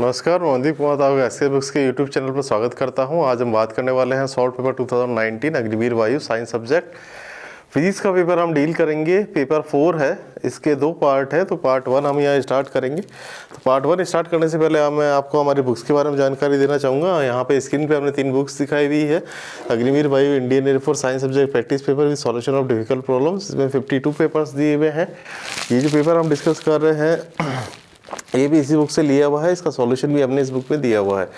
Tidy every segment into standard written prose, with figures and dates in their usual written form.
नमस्कार, मैं मनदीप कुमार आपका एसके बुक्स के यूट्यूब चैनल पर स्वागत करता हूं। आज हम बात करने वाले हैं सॉल्व पेपर 2019 अग्निवीर वायु साइंस सब्जेक्ट। फिजिक्स का पेपर हम डील करेंगे। पेपर 4 है, इसके 2 पार्ट है। तो पार्ट 1 हम यहाँ स्टार्ट करेंगे। तो पार्ट 1 स्टार्ट करने से पहले मैं आपको हमारी बुक्स के बारे में जानकारी देना चाहूँगा। यहाँ पे स्क्रीन पे हमने 3 बुक्स दिखाई हुई है। Agniveer Vayu Indian air force science subject practice paper with solution of difficult problems. इसमें 52 पेपर्स दिए हुए हैं। ये जो पेपर हम डिस्कस कर रहे हैं ये भी इसी बुक से लिया हुआ है, इसका सॉल्यूशन भी हमने इस बुक में दिया हुआ है।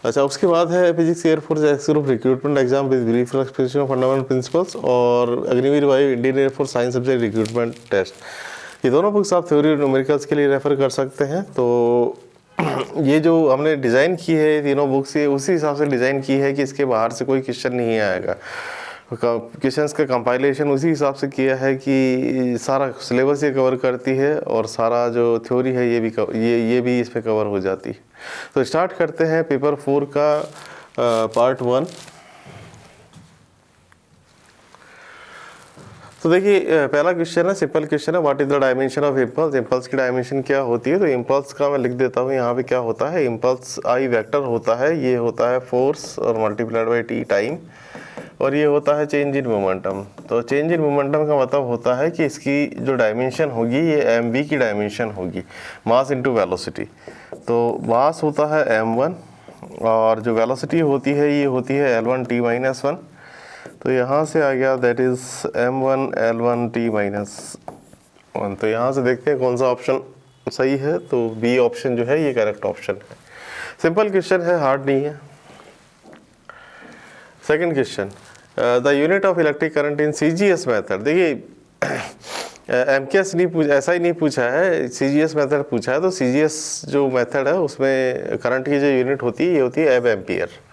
अच्छा, उसके बाद है physics air force X group recruitment exam with brief explanation of fundamental principles और Agniveer Vayu Indian air force science subject recruitment test. ये दोनों बुक्स आप थ्योरी और न्यूमेरिकल्स के लिए रेफर कर सकते हैं। तो ये जो हमने डिज़ाइन की है तीनों बुक्स, ये उसी हिसाब से डिज़ाइन की है कि इसके बाहर से कोई क्वेश्चन नहीं आएगा। क्वेश्चंस का कंपाइलेशन उसी हिसाब से किया है कि सारा सिलेबस ये कवर करती है और सारा जो थ्योरी है ये भी इसमें कवर हो जाती है। तो स्टार्ट करते हैं पेपर 4 का पार्ट 1। तो देखिए, पहला क्वेश्चन है, सिंपल क्वेश्चन है, what is the dimension of impulse. Impulse की डायमेंशन क्या होती है? तो इम्पल्स का मैं लिख देता हूँ यहाँ पे क्या होता है। इम्पल्स आई वेक्टर होता है, ये होता है फोर्स और मल्टीप्लाइड बाई टी टाइम, और ये होता है चेंज इन मोमेंटम। तो चेंज इन मोमेंटम का मतलब होता है कि इसकी जो डायमेंशन होगी ये एम की डायमेंशन होगी, मास इनटू वेलोसिटी। तो मास होता है m1 और जो वेलोसिटी होती है ये होती है l1 t माइनस 1। तो यहाँ से आ गया that is m1 l1 t minus 1। तो यहाँ से देखते हैं कौन सा ऑप्शन सही है। तो बी ऑप्शन जो है ये करेक्ट ऑप्शन है। सिंपल क्वेश्चन है, हार्ड नहीं है। Second question, the unit of electric current in CGS method. देखिए MKS नहीं ऐसा ही नहीं पूछा है, CGS मेथड पूछा है। तो CGS जो मेथड है उसमें करंट की जो यूनिट होती है ये होती है एम्पियर।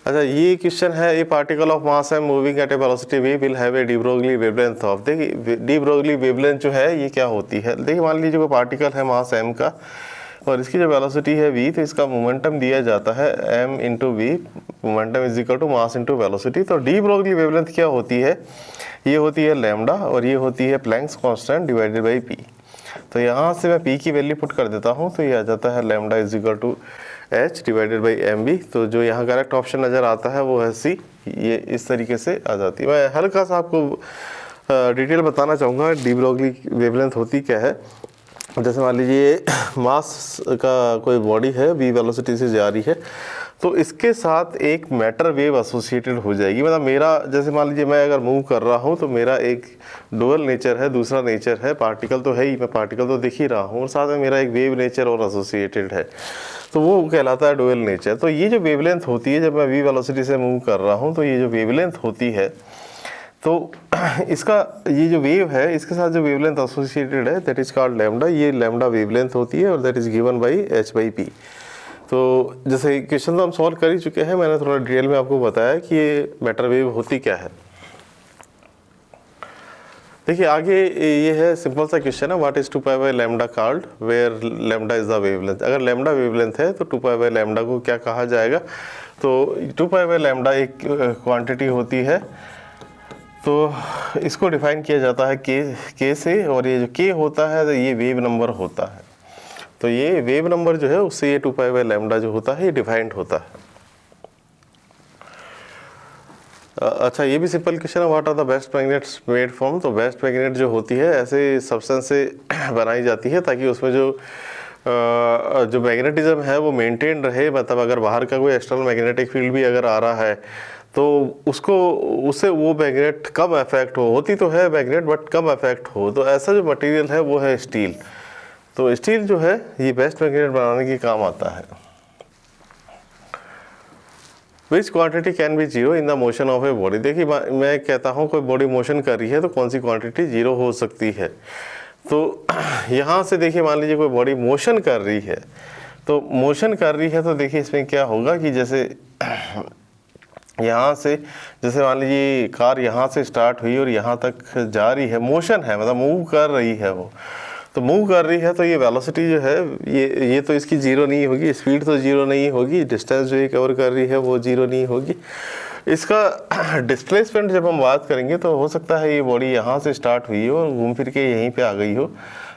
अच्छा, ये क्वेश्चन है, ये पार्टिकल ऑफ मास है moving at A velocity v will have A D Broglie wavelength of. देखिए डी ब्रोगली वेवलेंथ जो है ये क्या होती है। देखिए मान लीजिए कोई पार्टिकल है मास m का और इसकी जो वेलोसिटी है v, तो इसका मोमेंटम दिया जाता है m into V. Momentum is equal to mass into velocity. तो डी ब्रोगली वेवलेंथ क्या होती है? ये होती है लैम्डा और ये होती है Planck's constant divided by p। तो यहाँ से मैं p की वैल्यू पुट कर देता हूँ, तो ये आ जाता है lambda is equal to h divided by mv। तो जो यहाँ करेक्ट ऑप्शन नज़र आता है वो है C। ये इस तरीके से आ जाती है। मैं हल्का सा आपको डिटेल बताना चाहूँगा डी ब्रोगली वेवलेंथ होती क्या है। जैसे मान लीजिए मास का कोई बॉडी है, v वेलोसिटी से जा रही है, तो इसके साथ एक मैटर वेव एसोसिएटेड हो जाएगी। मतलब मेरा, जैसे मान लीजिए मैं अगर मूव कर रहा हूँ तो मेरा एक डुअल नेचर है, दूसरा नेचर है, पार्टिकल तो है ही, मैं पार्टिकल तो दिख ही रहा हूँ, और साथ में मेरा एक वेव नेचर और एसोसिएटेड है, तो वो कहलाता है डुअल नेचर। तो ये जो वेवलेंथ होती है, जब मैं v वेलोसिटी से मूव कर रहा हूँ, तो ये जो वेवलेंथ होती है, तो इसका ये जो वेव है इसके साथ जो वेवलेंथ एसोसिएटेड है दैट इज कॉल्ड लैम्डा। ये लैम्डा वेवलेंथ होती है और that is given by h/p। तो जैसे क्वेश्चन तो हम सॉल्व कर ही चुके हैं, मैंने थोड़ा डिटेल में आपको बताया कि ये मैटर वेव होती क्या है। देखिए आगे ये है, सिंपल सा क्वेश्चन है, what is 2π/λ called where lambda is the wavelength. अगर लैम्डा वेवलेंथ है तो 2π/λ को क्या कहा जाएगा? तो 2π/λ एक क्वांटिटी होती है। तो इसको डिफाइन किया जाता है के से, और ये जो के होता है तो ये वेव नंबर होता है। तो ये वेव नंबर जो है उससे ये 2π/λ जो होता है ये डिफाइंड होता है। अच्छा, ये भी सिंपल क्वेश्चन है, what are the best magnets made from. तो बेस्ट मैग्नेट जो होती है ऐसे सब्सटेंस से बनाई जाती है ताकि उसमें जो मैग्नेटिज्म है वो मेंटेन रहे। मतलब अगर बाहर का कोई एक्सटर्नल मैग्नेटिक फील्ड भी अगर आ रहा है तो उससे वो मैग्नेट कम अफेक्ट होती तो है मैग्नेट बट कम अफेक्ट हो। तो ऐसा जो मटेरियल है वो है स्टील। तो स्टील जो है ये बेस्ट मैग्नेट बनाने के काम आता है। विच quantity can be zero in the motion of a body. देखिए मैं कहता हूँ कोई बॉडी मोशन कर रही है तो कौन सी क्वांटिटी जीरो हो सकती है। तो यहाँ से देखिए मान लीजिए कोई बॉडी मोशन कर रही है, तो मोशन कर रही है तो देखिए इसमें क्या होगा कि जैसे यहाँ से जैसे मान लीजिए कार यहाँ से स्टार्ट हुई और यहाँ तक जा रही है, मोशन है मतलब मूव कर रही है वो, तो मूव कर रही है तो ये वेलोसिटी जो है ये तो इसकी जीरो नहीं होगी, स्पीड तो जीरो नहीं होगी, डिस्टेंस जो ये कवर कर रही है वो जीरो नहीं होगी। इसका डिस्प्लेसमेंट जब हम बात करेंगे तो हो सकता है ये बॉडी यहाँ से स्टार्ट हुई हो और घूम फिर के यहीं पे आ गई हो,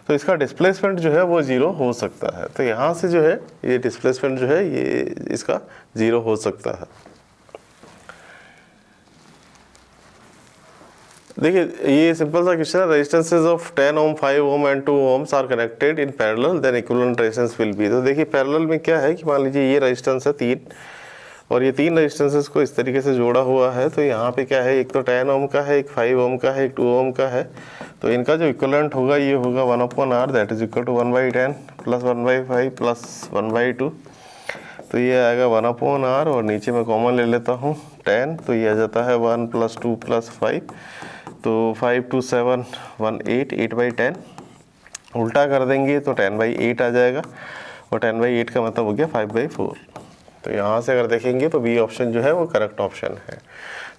तो इसका डिस्प्लेसमेंट जो है वो जीरो हो सकता है। तो यहाँ से जो है ये डिस्प्लेसमेंट जो है ये इसका जीरो हो सकता है। देखिए ये सिंपल सा क्वेश्चन है, resistances of 10 ohm 5 ohm and 2 ohms are connected in parallel then equivalent resistance will be. तो देखिए पैरेलल में क्या है कि मान लीजिए ये रेजिस्टेंस है 3 और ये 3 रेजिस्टेंसेस को इस तरीके से जोड़ा हुआ है। तो यहाँ पे क्या है, एक तो 10 ओम का है, एक 5 ओम का है, एक 2 ओम का है। तो इनका जो इक्विवेलेंट होगा ये होगा 1/r that is equal to 1/10 plus 1/5 plus 1/2। तो ये आएगा 1/r और नीचे मैं कॉमन ले लेता हूँ 10, तो ये आ जाता है 1 + 2 + 5, तो 5 × 2 = 7 18 8/10। उल्टा कर देंगे तो 10/8 आ जाएगा और 10/8 का मतलब हो गया 5/4। तो यहाँ से अगर देखेंगे तो बी ऑप्शन जो है वो करेक्ट ऑप्शन है।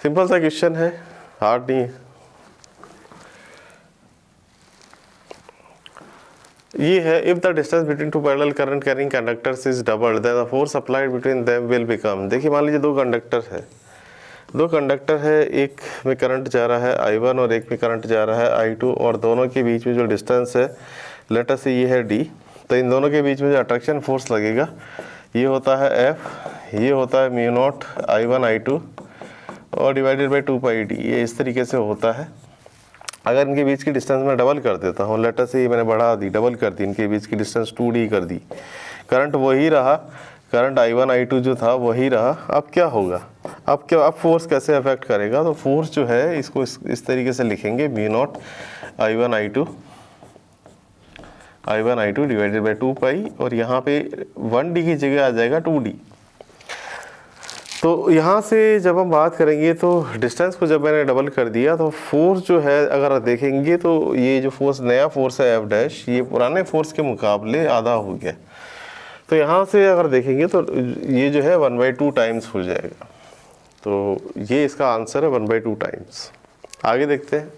सिंपल सा क्वेश्चन है, हार्ड नहीं है। ये है, if the distance between two parallel current carrying conductors is doubled then the force applied between them will become. देखिए मान लीजिए दो कंडक्टर है, एक में करंट जा रहा है I1 और एक में करंट जा रहा है I2 और दोनों के बीच में जो डिस्टेंस है लेट अस से ये है D। तो इन दोनों के बीच में जो अट्रैक्शन फोर्स लगेगा ये होता है F, ये होता है μ0 I1 I2 और डिवाइडेड बाई 2πd, ये इस तरीके से होता है। अगर इनके बीच की डिस्टेंस मैं डबल कर देता हूँ, लेट अस से मैंने बढ़ा दी, डबल कर दी, इनके बीच की डिस्टेंस 2d कर दी, करंट वही रहा, करंट I1 I2 जो था वही रहा। अब क्या होगा, अब फोर्स कैसे अफेक्ट करेगा। तो फोर्स जो है इसको इस तरीके से लिखेंगे μ0 I1 I2 डिवाइडेड बाई 2π और यहाँ पे 1d की जगह आ जाएगा 2d। तो यहाँ से जब हम बात करेंगे तो डिस्टेंस को जब मैंने डबल कर दिया तो फोर्स जो है अगर देखेंगे तो ये जो फोर्स नया फोर्स है F' ये पुराने फोर्स के मुकाबले आधा हो गया। तो यहाँ से अगर देखेंगे तो ये जो है 1/2 टाइम्स हो जाएगा। तो ये इसका आंसर है 1/2 टाइम्स। आगे देखते हैं,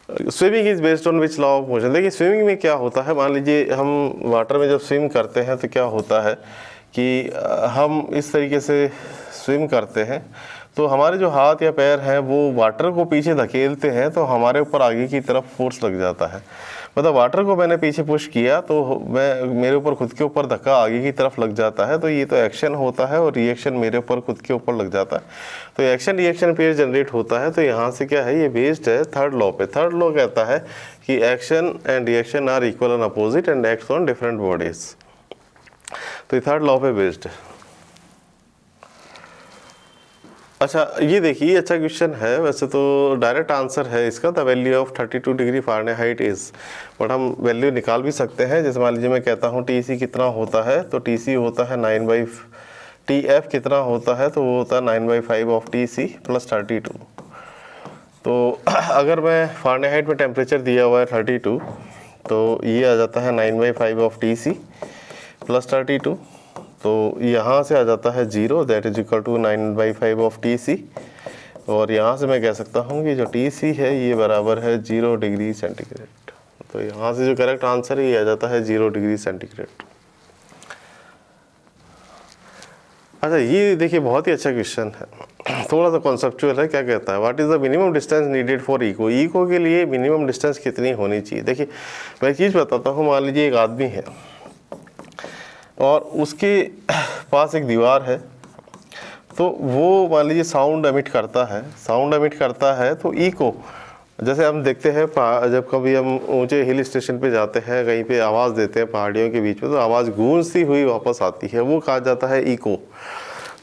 swimming is based on which law of motion. देखिए स्विमिंग में क्या होता है, मान लीजिए हम वाटर में जब स्विम करते हैं तो क्या होता है कि हम इस तरीके से स्विम करते हैं तो हमारे जो हाथ या पैर हैं वो वाटर को पीछे धकेलते हैं तो हमारे ऊपर आगे की तरफ फोर्स लग जाता है। मतलब वाटर को मैंने पीछे पुश किया तो मेरे ऊपर खुद के ऊपर धक्का आगे की तरफ लग जाता है। तो ये तो एक्शन होता है और रिएक्शन मेरे ऊपर खुद के ऊपर लग जाता है। तो एक्शन रिएक्शन पेयर जनरेट होता है। तो यहाँ से क्या है, ये बेस्ड है थर्ड लॉ पे। थर्ड लॉ कहता है कि action and reaction are equal and opposite and acts on different bodies. तो ये थर्ड लॉ पे बेस्ड है। अच्छा ये देखिए अच्छा क्वेश्चन है, वैसे तो डायरेक्ट आंसर है इसका, the value of 32 degree Fahrenheit is, but हम वैल्यू निकाल भी सकते हैं। जैसे मान लीजिए मैं कहता हूँ TC कितना होता है, तो TC होता है 9/, TF कितना होता है तो वो होता है 9/5 ऑफ TC प्लस 32। तो अगर मैं फ़ारेनहाइट में टेम्परेचर दिया हुआ है 32, तो ये आ जाता है 9/5 ऑफ TC प्लस 32। तो यहाँ से आ जाता है 0 that is equal to 9/5 of TC और यहाँ से मैं कह सकता हूँ कि जो TC है ये बराबर है 0 डिग्री सेंटीग्रेड। तो यहाँ से जो करेक्ट आंसर है ये आ जाता है 0 डिग्री सेंटीग्रेड। अच्छा, ये देखिए बहुत ही अच्छा क्वेश्चन है, थोड़ा सा कॉन्सेप्चुअल है। क्या कहता है, what is the minimum distance needed for echo, echo के लिए मिनिमम डिस्टेंस कितनी होनी चाहिए। देखिए मैं एक चीज़ बताता हूँ, मान लीजिए एक आदमी है और उसके पास एक दीवार है, तो वो मान लीजिए साउंड एमिट करता है तो इको, जैसे हम देखते हैं जब कभी हम ऊंचे हिल स्टेशन पे जाते हैं, कहीं पे आवाज़ देते हैं पहाड़ियों के बीच में, तो आवाज़ गूंजती हुई वापस आती है, वो कहा जाता है इको।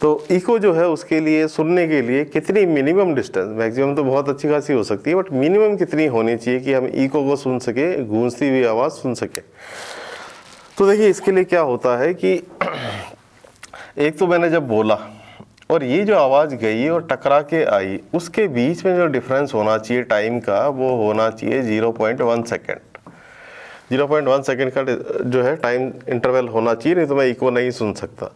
तो इको जो है उसके लिए, सुनने के लिए कितनी मिनिमम डिस्टेंस, मैक्सिमम तो बहुत अच्छी खासी हो सकती है, बट मिनिमम कितनी होनी चाहिए कि हम इको को सुन सके, गूंजती हुई आवाज़ सुन सके। तो देखिए इसके लिए क्या होता है कि एक तो मैंने जब बोला और ये जो आवाज़ गई और टकरा के आई, उसके बीच में जो डिफरेंस होना चाहिए टाइम का, वो होना चाहिए 0.1 सेकेंड। 0.1 सेकेंड का जो है टाइम इंटरवल होना चाहिए, नहीं तो मैं इको नहीं सुन सकता।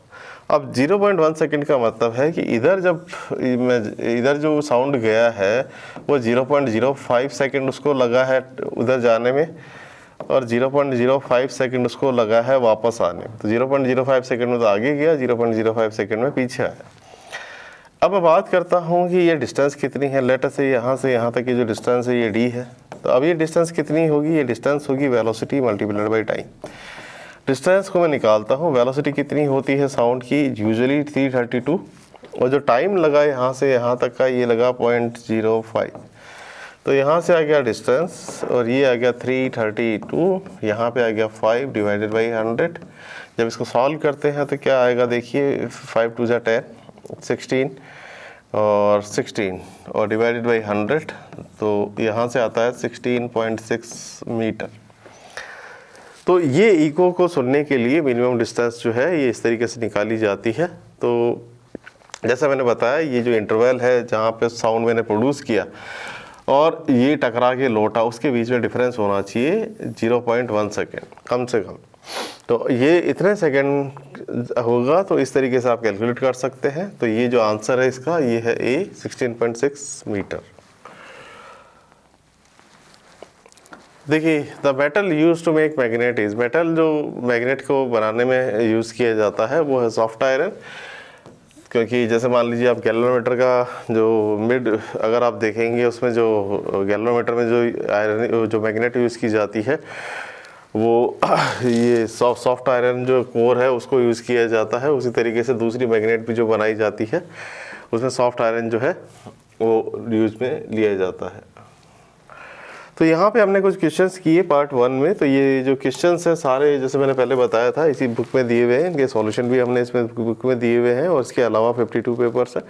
अब 0.1 सेकेंड का मतलब है कि इधर जो साउंड गया है वो 0.05 सेकेंड उसको लगा है उधर जाने में, और 0.05 सेकेंड उसको लगा है वापस आने में। तो 0.05 सेकेंड में तो आगे गया, 0.05 सेकेंड में पीछे आया। अब मैं बात करता हूँ कि ये डिस्टेंस कितनी है। लेट अस से यहाँ तक की जो डिस्टेंस है ये d है, तो अब ये डिस्टेंस कितनी होगी, ये डिस्टेंस होगी velocity multiplied by time. Distance को मैं निकालता हूँ, वेलोसिटी कितनी होती है साउंड की, यूजुअली 332, और जो टाइम लगा यहाँ से यहाँ तक का ये लगा 0.05। तो यहाँ से आ गया डिस्टेंस और ये आ गया 332, यहाँ पे आ गया 5 डिवाइडेड बाई 100। जब इसको सॉल्व करते हैं तो क्या आएगा, देखिए 5 2 10, 16 और 16 और डिवाइडेड बाई 100, तो यहाँ से आता है 16.6 मीटर। तो ये इको को सुनने के लिए मिनिमम डिस्टेंस जो है ये इस तरीके से निकाली जाती है। तो जैसा मैंने बताया, ये जो इंटरवल है जहाँ पे साउंड मैंने प्रोड्यूस किया और ये टकरा के लौटा, उसके बीच में डिफरेंस होना चाहिए 0.1 सेकेंड कम से कम। तो ये इतने सेकेंड होगा, तो इस तरीके से आप कैलकुलेट कर सकते हैं। तो ये जो आंसर है इसका ये है ए 16.6 मीटर। देखिए the metal use to make magnet is, metal जो मैग्नेट को बनाने में यूज़ किया जाता है वो है सॉफ्ट आयरन। क्योंकि जैसे मान लीजिए आप गैल्वेनोमीटर का जो मिड अगर आप देखेंगे, उसमें जो गैल्वेनोमीटर में जो आयरन जो मैग्नेट यूज़ की जाती है वो ये सॉफ्ट आयरन जो कोर है उसको यूज़ किया जाता है। उसी तरीके से दूसरी मैग्नेट भी जो बनाई जाती है उसमें सॉफ्ट आयरन जो है वो यूज़ में लिया जाता है। तो यहाँ पे हमने कुछ क्वेश्चंस किए पार्ट 1 में। तो ये जो क्वेश्चंस हैं सारे, जैसे मैंने पहले बताया था, इसी बुक में दिए हुए हैं, इनके सॉल्यूशन भी हमने इसमें बुक में दिए हुए हैं, और इसके अलावा 52 पेपर्स हैं,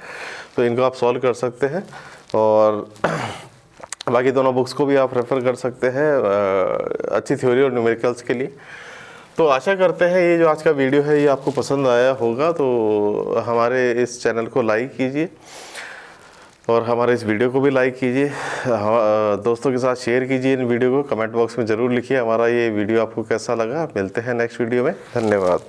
तो इनको आप सॉल्व कर सकते हैं। और बाकी दोनों बुक्स को भी आप रेफ़र कर सकते हैं अच्छी थ्योरी और न्यूमेरिकल्स के लिए। तो आशा करते हैं ये जो आज का वीडियो है ये आपको पसंद आया होगा। तो हमारे इस चैनल को लाइक कीजिए और हमारे इस वीडियो को भी लाइक कीजिए, दोस्तों के साथ शेयर कीजिए इन वीडियो को। कमेंट बॉक्स में ज़रूर लिखिए हमारा ये वीडियो आपको कैसा लगा। मिलते हैं नेक्स्ट वीडियो में, धन्यवाद।